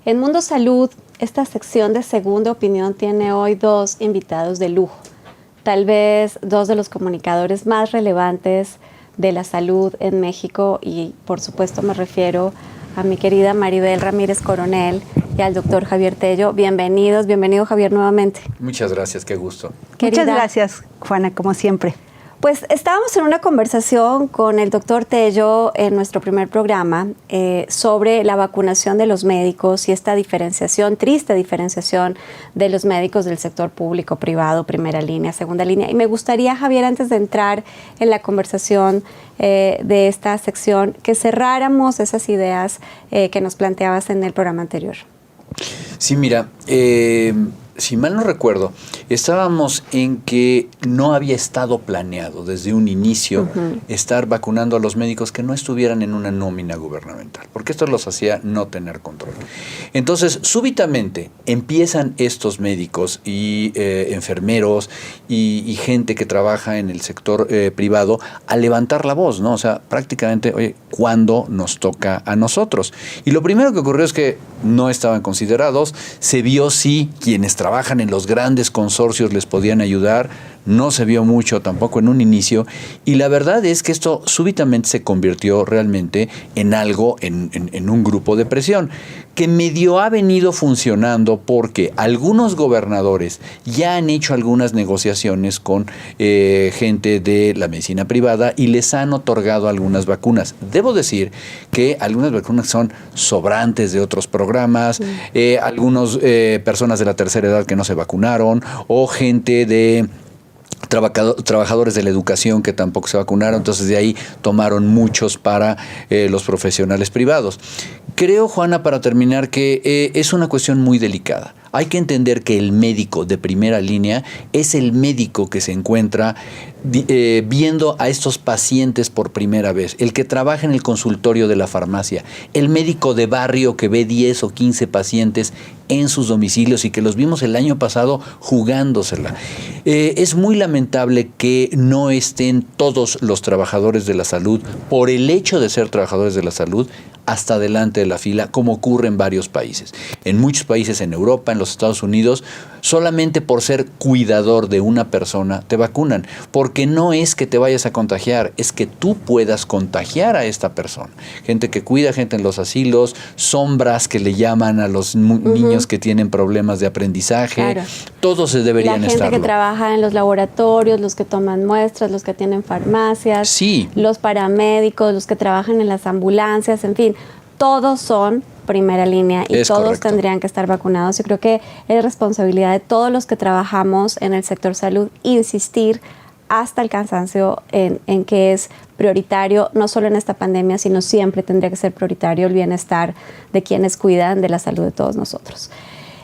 En Mundo Salud, esta sección de Segunda Opinión tiene hoy dos invitados de lujo, tal vez dos de los comunicadores más relevantes de la salud en México y por supuesto me refiero a mi querida Maribel Ramírez Coronel y al doctor Javier Tello. Bienvenido Javier nuevamente. Muchas gracias, qué gusto. Muchas gracias, Juana, como siempre. Pues estábamos en una conversación con el doctor Tello en nuestro primer programa sobre la vacunación de los médicos y esta diferenciación, triste diferenciación de los médicos del sector público, privado, primera línea, segunda línea. Y me gustaría, Javier, antes de entrar en la conversación de esta sección, que cerráramos esas ideas que nos planteabas en el programa anterior. Sí, mira, si mal no recuerdo, estábamos en que no había estado planeado desde un inicio estar vacunando a los médicos que no estuvieran en una nómina gubernamental, porque esto los hacía no tener control. Entonces, súbitamente empiezan estos médicos y enfermeros y gente que trabaja en el sector privado a levantar la voz, ¿no? O sea, prácticamente, oye, ¿cuándo nos toca a nosotros? Y lo primero que ocurrió es que no estaban considerados, se vio sí quienes trabajan en los grandes consorcios les podían ayudar, no se vio mucho tampoco en un inicio, y la verdad es que esto súbitamente se convirtió realmente en algo, en un grupo de presión, que medio ha venido funcionando porque algunos gobernadores ya han hecho algunas negociaciones con gente de la medicina privada y les han otorgado algunas vacunas. Debo decir que algunas vacunas son sobrantes de otros programas, algunas personas de la tercera edad que no se vacunaron, o gente de trabajadores de la educación que tampoco se vacunaron, entonces de ahí tomaron muchos para los profesionales privados. Creo, Juana, para terminar, que es una cuestión muy delicada. Hay que entender que el médico de primera línea es el médico que se encuentra viendo a estos pacientes por primera vez, el que trabaja en el consultorio de la farmacia, el médico de barrio que ve 10 o 15 pacientes en sus domicilios y que los vimos el año pasado jugándosela. Es muy lamentable que no estén todos los trabajadores de la salud, por el hecho de ser trabajadores de la salud, hasta delante de la fila, como ocurre en varios países. En muchos países, en Europa, en los Estados Unidos, solamente por ser cuidador de una persona te vacunan, porque no es que te vayas a contagiar, es que tú puedas contagiar a esta persona. Gente que cuida, gente en los asilos, sombras que le llaman a los niños que tienen problemas de aprendizaje, claro. Todos se deberían estar. La gente que trabaja en los laboratorios, los que toman muestras, los que tienen farmacias, sí. Los paramédicos, los que trabajan en las ambulancias, en fin, todos son primera línea y todos correcto. Tendrían que estar vacunados. Yo creo que es responsabilidad de todos los que trabajamos en el sector salud insistir hasta el cansancio en que es prioritario, no solo en esta pandemia, sino siempre tendría que ser prioritario el bienestar de quienes cuidan de la salud de todos nosotros.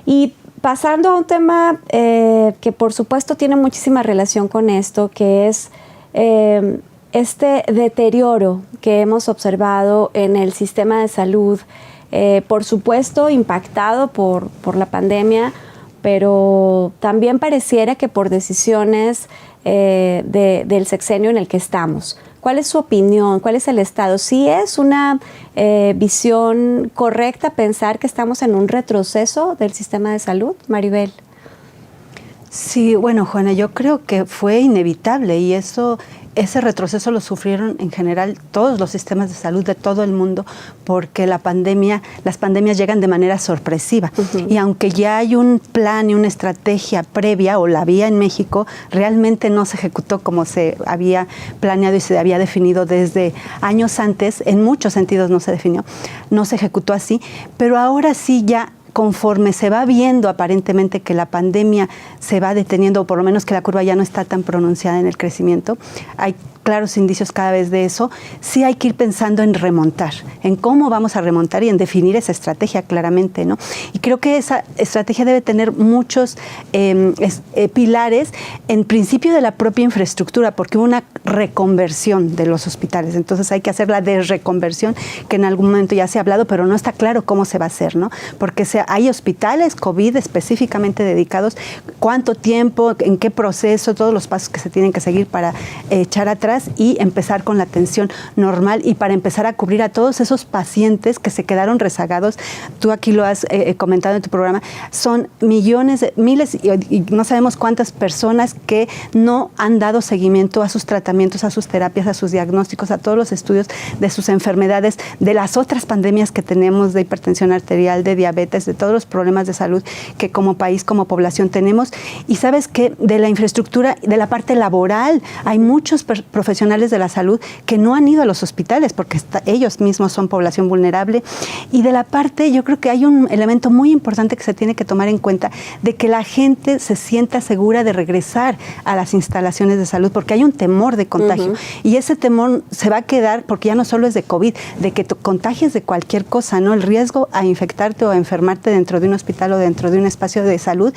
Y pasando a un tema que por supuesto tiene muchísima relación con esto, que es este deterioro que hemos observado en el sistema de salud, por supuesto impactado por la pandemia, pero también pareciera que por decisiones del sexenio en el que estamos. ¿Cuál es su opinión? ¿Cuál es el estado? ¿Sí es una visión correcta pensar que estamos en un retroceso del sistema de salud, Maribel? Sí, bueno, Juana, yo creo que fue inevitable y ese retroceso lo sufrieron en general todos los sistemas de salud de todo el mundo porque las pandemias llegan de manera sorpresiva. Y aunque ya hay un plan y una estrategia previa, o la había en México, realmente no se ejecutó como se había planeado y se había definido desde años antes. En muchos sentidos no se definió, no se ejecutó así, pero ahora sí ya conforme se va viendo aparentemente que la pandemia se va deteniendo, o por lo menos que la curva ya no está tan pronunciada en el crecimiento, hay claros indicios cada vez de eso, sí hay que ir pensando en remontar, en cómo vamos a remontar y en definir esa estrategia claramente, ¿no? Y creo que esa estrategia debe tener muchos pilares, en principio de la propia infraestructura, porque hubo una reconversión de los hospitales, entonces hay que hacer la desreconversión, que en algún momento ya se ha hablado, pero no está claro cómo se va a hacer, ¿no? Porque hay hospitales COVID específicamente dedicados, cuánto tiempo, en qué proceso, todos los pasos que se tienen que seguir para echar atrás medidas y empezar con la atención normal y para empezar a cubrir a todos esos pacientes que se quedaron rezagados. Tú aquí lo has comentado en tu programa, son millones, miles y no sabemos cuántas personas que no han dado seguimiento a sus tratamientos, a sus terapias, a sus diagnósticos, a todos los estudios de sus enfermedades, de las otras pandemias que tenemos de hipertensión arterial, de diabetes, de todos los problemas de salud que como país, como población tenemos. Y sabes que de la infraestructura, de la parte laboral, hay muchos profesionales de la salud que no han ido a los hospitales porque ellos mismos son población vulnerable. Y de la parte, yo creo que hay un elemento muy importante que se tiene que tomar en cuenta, de que la gente se sienta segura de regresar a las instalaciones de salud, porque hay un temor de contagio. Y ese temor se va a quedar, porque ya no solo es de COVID, de que te contagies de cualquier cosa, ¿no? El riesgo a infectarte o a enfermarte dentro de un hospital o dentro de un espacio de salud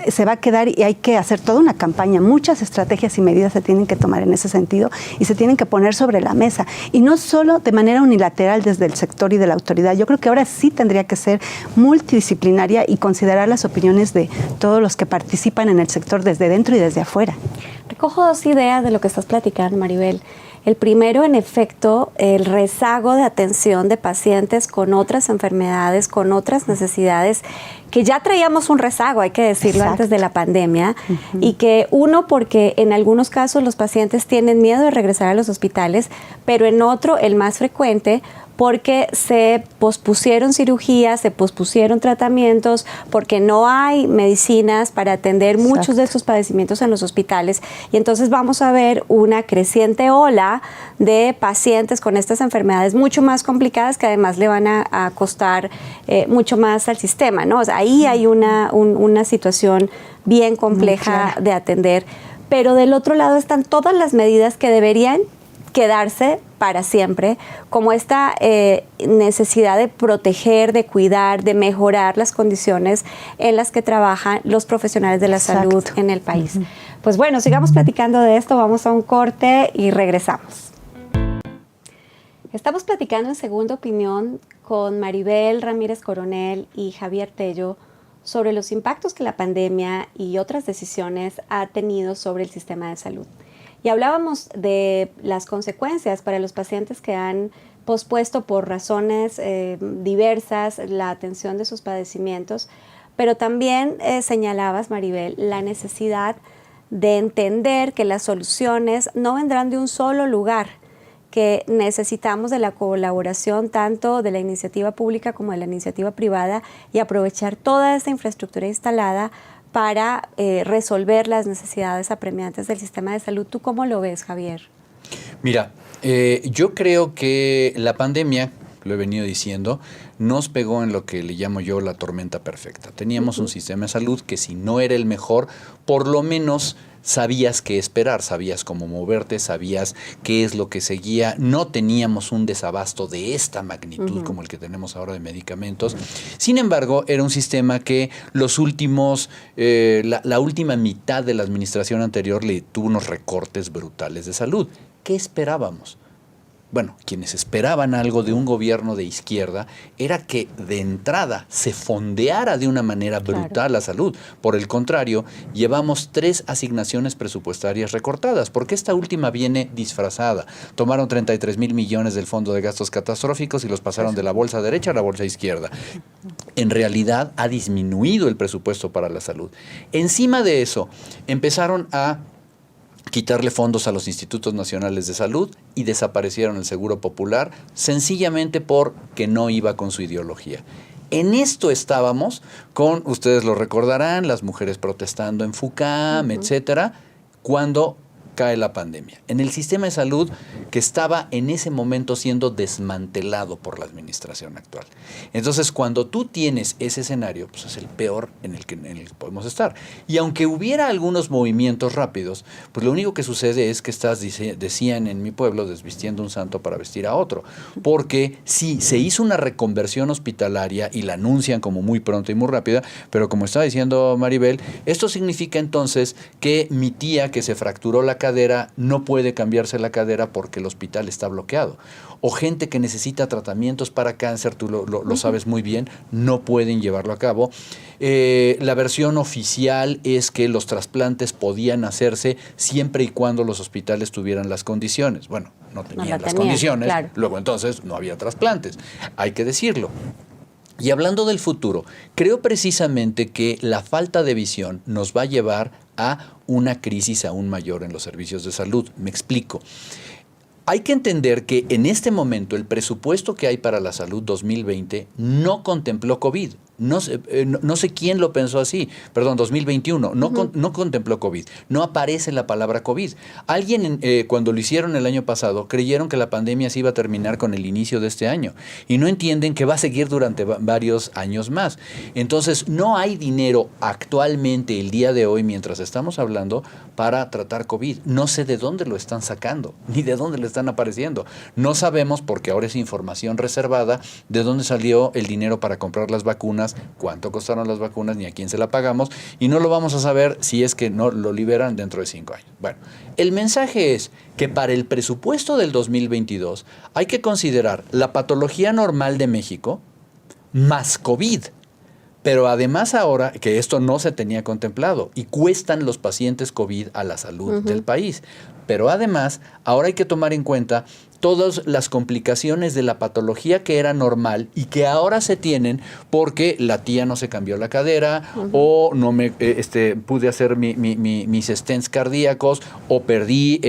se va a quedar y hay que hacer toda una campaña. Muchas estrategias y medidas se tienen que tomar en ese sentido y se tienen que poner sobre la mesa. Y no solo de manera unilateral desde el sector y de la autoridad. Yo creo que ahora sí tendría que ser multidisciplinaria y considerar las opiniones de todos los que participan en el sector desde dentro y desde afuera. Recojo dos ideas de lo que estás platicando, Maribel. El primero, en efecto, el rezago de atención de pacientes con otras enfermedades, con otras necesidades, que ya traíamos un rezago, hay que decirlo, antes de la pandemia, y que uno, porque en algunos casos los pacientes tienen miedo de regresar a los hospitales, pero en otro, el más frecuente, porque se pospusieron cirugías, se pospusieron tratamientos, porque no hay medicinas para atender muchos de estos padecimientos en los hospitales. Y entonces vamos a ver una creciente ola de pacientes con estas enfermedades mucho más complicadas que además le van a costar mucho más al sistema, ¿no? O sea, ahí hay una situación bien compleja de atender. Pero del otro lado están todas las medidas que deberían quedarse para siempre, como esta necesidad de proteger, de cuidar, de mejorar las condiciones en las que trabajan los profesionales de la salud en el país. Pues bueno, sigamos platicando de esto, vamos a un corte y regresamos. Estamos platicando en Segunda Opinión con Maribel Ramírez Coronel y Javier Tello sobre los impactos que la pandemia y otras decisiones ha tenido sobre el sistema de salud. Y hablábamos de las consecuencias para los pacientes que han pospuesto por razones diversas la atención de sus padecimientos, pero también señalabas, Maribel, la necesidad de entender que las soluciones no vendrán de un solo lugar, que necesitamos de la colaboración tanto de la iniciativa pública como de la iniciativa privada y aprovechar toda esta infraestructura instalada para resolver las necesidades apremiantes del sistema de salud. ¿Tú cómo lo ves, Javier? Mira, yo creo que la pandemia, lo he venido diciendo, nos pegó en lo que le llamo yo la tormenta perfecta. Teníamos un sistema de salud que si no era el mejor, por lo menos sabías qué esperar, sabías cómo moverte, sabías qué es lo que seguía. No teníamos un desabasto de esta magnitud como el que tenemos ahora de medicamentos. Sin embargo, era un sistema que los últimos, la última mitad de la administración anterior le tuvo unos recortes brutales de salud. ¿Qué esperábamos? Bueno, quienes esperaban algo de un gobierno de izquierda era que de entrada se fondeara de una manera brutal la salud. Por el contrario, llevamos 3 asignaciones presupuestarias recortadas, porque esta última viene disfrazada. Tomaron 33,000 millones del Fondo de Gastos Catastróficos y los pasaron de la bolsa derecha a la bolsa izquierda. En realidad ha disminuido el presupuesto para la salud. Encima de eso, empezaron a quitarle fondos a los institutos nacionales de salud y desaparecieron el Seguro Popular sencillamente porque no iba con su ideología. En esto estábamos con, ustedes lo recordarán, las mujeres protestando en FUCAM, etcétera, cuando cae la pandemia. En el sistema de salud que estaba en ese momento siendo desmantelado por la administración actual. Entonces, cuando tú tienes ese escenario, pues es el peor en el que podemos estar. Y aunque hubiera algunos movimientos rápidos, pues lo único que sucede es que decían en mi pueblo, desvistiendo un santo para vestir a otro. Porque sí, se hizo una reconversión hospitalaria y la anuncian como muy pronto y muy rápida, pero como estaba diciendo Maribel, esto significa entonces que mi tía que se fracturó la cadera no puede cambiarse la cadera porque el hospital está bloqueado. o gente que necesita tratamientos para cáncer, tú lo sabes muy bien, no pueden llevarlo a cabo. La versión oficial es que los trasplantes podían hacerse siempre y cuando los hospitales tuvieran las condiciones. Bueno, no tenían las condiciones, claro. Luego entonces no había trasplantes, hay que decirlo. Y hablando del futuro, creo precisamente que la falta de visión nos va a llevar a una crisis aún mayor en los servicios de salud. Me explico. Hay que entender que en este momento el presupuesto que hay para la salud 2020 no contempló COVID. No sé quién lo pensó así, perdón, 2021, no contempló COVID, no aparece la palabra COVID. Alguien cuando lo hicieron el año pasado creyeron que la pandemia se iba a terminar con el inicio de este año y no entienden que va a seguir durante varios años más. Entonces no hay dinero actualmente, el día de hoy, mientras estamos hablando, para tratar COVID. No sé de dónde lo están sacando, ni de dónde le están apareciendo. No sabemos, porque ahora es información reservada, de dónde salió el dinero para comprar las vacunas, cuánto costaron las vacunas, ni a quién se la pagamos, y no lo vamos a saber si es que no lo liberan dentro de 5 años. Bueno, el mensaje es que para el presupuesto del 2022 hay que considerar la patología normal de México más COVID. Pero además ahora, que esto no se tenía contemplado, y cuestan los pacientes COVID a la salud del país. Pero además, ahora hay que tomar en cuenta todas las complicaciones de la patología que era normal y que ahora se tienen porque la tía no se cambió la cadera, o no me pude hacer mis stents cardíacos, o perdí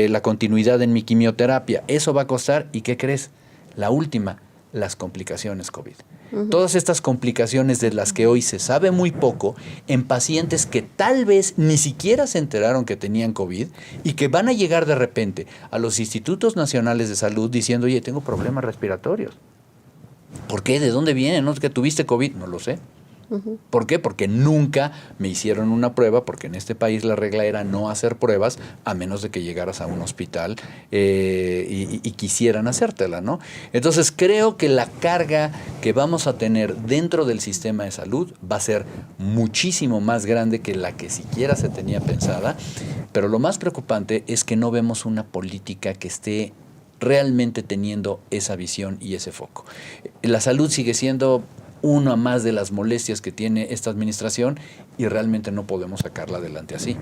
la continuidad en mi quimioterapia. Eso va a costar, ¿y qué crees? La última, las complicaciones COVID. Todas estas complicaciones de las que hoy se sabe muy poco en pacientes que tal vez ni siquiera se enteraron que tenían COVID y que van a llegar de repente a los institutos nacionales de salud diciendo, oye, tengo problemas respiratorios. ¿Por qué? ¿De dónde viene? ¿No es que tuviste COVID? No lo sé. ¿Por qué? Porque nunca me hicieron una prueba, porque en este país la regla era no hacer pruebas a menos de que llegaras a un hospital y quisieran hacértela, ¿no? Entonces creo que la carga que vamos a tener dentro del sistema de salud va a ser muchísimo más grande que la que siquiera se tenía pensada, pero lo más preocupante es que no vemos una política que esté realmente teniendo esa visión y ese foco. La salud sigue siendo una más de las molestias que tiene esta administración y realmente no podemos sacarla adelante así.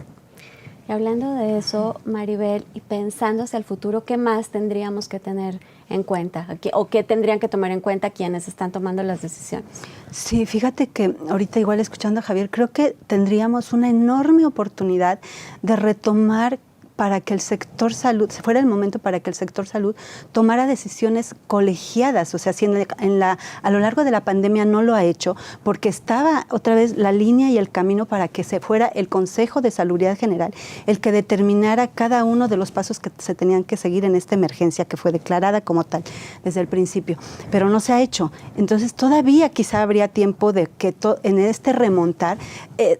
Y hablando de eso, Maribel, y pensando hacia el futuro, ¿qué más tendríamos que tener en cuenta? ¿O qué tendrían que tomar en cuenta quienes están tomando las decisiones? Sí, fíjate que ahorita igual escuchando a Javier, creo que tendríamos una enorme oportunidad de retomar para que el sector salud, fuera el momento para que el sector salud tomara decisiones colegiadas, o sea, si a lo largo de la pandemia no lo ha hecho, porque estaba otra vez la línea y el camino para que se fuera el Consejo de Salubridad General el que determinara cada uno de los pasos que se tenían que seguir en esta emergencia que fue declarada como tal desde el principio, pero no se ha hecho. Entonces todavía quizá habría tiempo de que en este remontar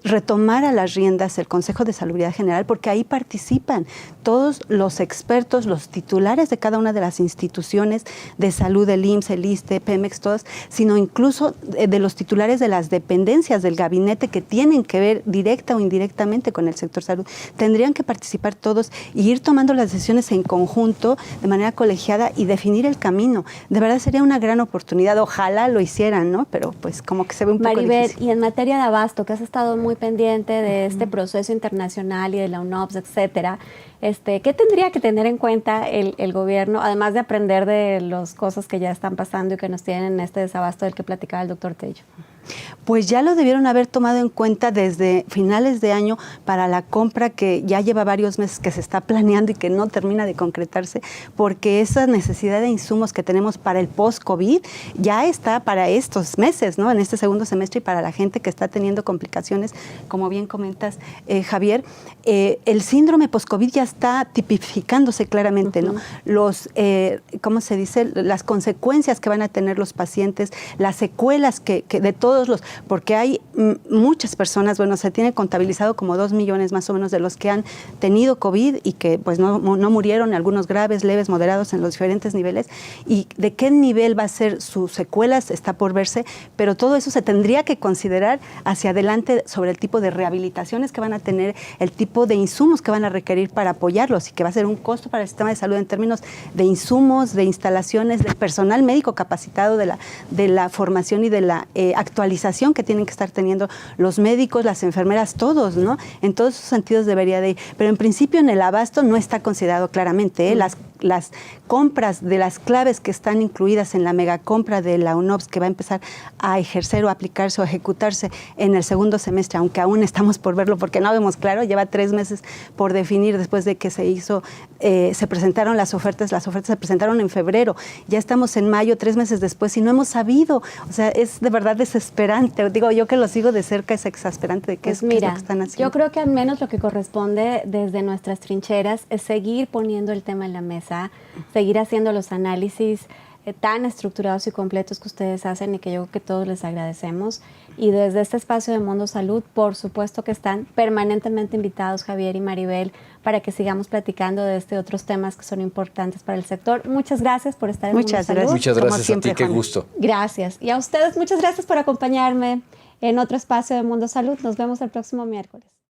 retomara las riendas el Consejo de Salubridad General, porque ahí participan todos los expertos, los titulares de cada una de las instituciones de salud, el IMSS, el ISSSTE, Pemex, todas, sino incluso de los titulares de las dependencias del gabinete que tienen que ver directa o indirectamente con el sector salud. Tendrían que participar todos y ir tomando las decisiones en conjunto, de manera colegiada, y definir el camino. De verdad sería una gran oportunidad. Ojalá lo hicieran, ¿no? Pero pues como que se ve un poco Maribel, difícil. y en materia de abasto, que has estado muy pendiente de este proceso internacional y de la UNOPS, etcétera, ¿qué tendría que tener en cuenta el gobierno, además de aprender de las cosas que ya están pasando y que nos tienen en este desabasto del que platicaba el doctor Tello? Pues ya lo debieron haber tomado en cuenta desde finales de año para la compra que ya lleva varios meses que se está planeando y que no termina de concretarse, porque esa necesidad de insumos que tenemos para el post-COVID ya está para estos meses, ¿no? En este segundo semestre, y para la gente que está teniendo complicaciones, como bien comentas, Javier, el síndrome post-COVID ya está tipificándose claramente, ¿no? ¿Cómo se dice? Las consecuencias que van a tener los pacientes, las secuelas que de todo porque hay muchas personas, bueno, se tiene contabilizado como 2 millones más o menos de los que han tenido COVID y que pues no murieron, algunos graves, leves, moderados en los diferentes niveles, y de qué nivel va a ser sus secuelas está por verse, pero todo eso se tendría que considerar hacia adelante sobre el tipo de rehabilitaciones que van a tener, el tipo de insumos que van a requerir para apoyarlos y que va a ser un costo para el sistema de salud en términos de insumos, de instalaciones, de personal médico capacitado, de la formación y de la actualización que tienen que estar teniendo los médicos, las enfermeras, todos, ¿no? En todos esos sentidos debería de ir. Pero en principio en el abasto no está considerado claramente, ¿eh? Las compras de las claves que están incluidas en la megacompra de la UNOPS que va a empezar a ejercer o aplicarse o ejecutarse en el segundo semestre, aunque aún estamos por verlo porque no vemos claro, lleva 3 meses por definir después de que se presentaron las ofertas se presentaron en febrero, ya estamos en mayo, 3 meses después y no hemos sabido, o sea, es de verdad desesperante, digo yo que lo sigo de cerca, es exasperante de qué es lo que están haciendo. Yo creo que al menos lo que corresponde desde nuestras trincheras es seguir poniendo el tema en la mesa, seguir haciendo los análisis tan estructurados y completos que ustedes hacen y que yo creo que todos les agradecemos. Y desde este espacio de Mundo Salud, por supuesto que están permanentemente invitados Javier y Maribel para que sigamos platicando de otros temas que son importantes para el sector. Muchas gracias por estar en Mundo Salud. Muchas gracias siempre, a ti, qué gusto. Gracias. Y a ustedes, muchas gracias por acompañarme en otro espacio de Mundo Salud. Nos vemos el próximo miércoles.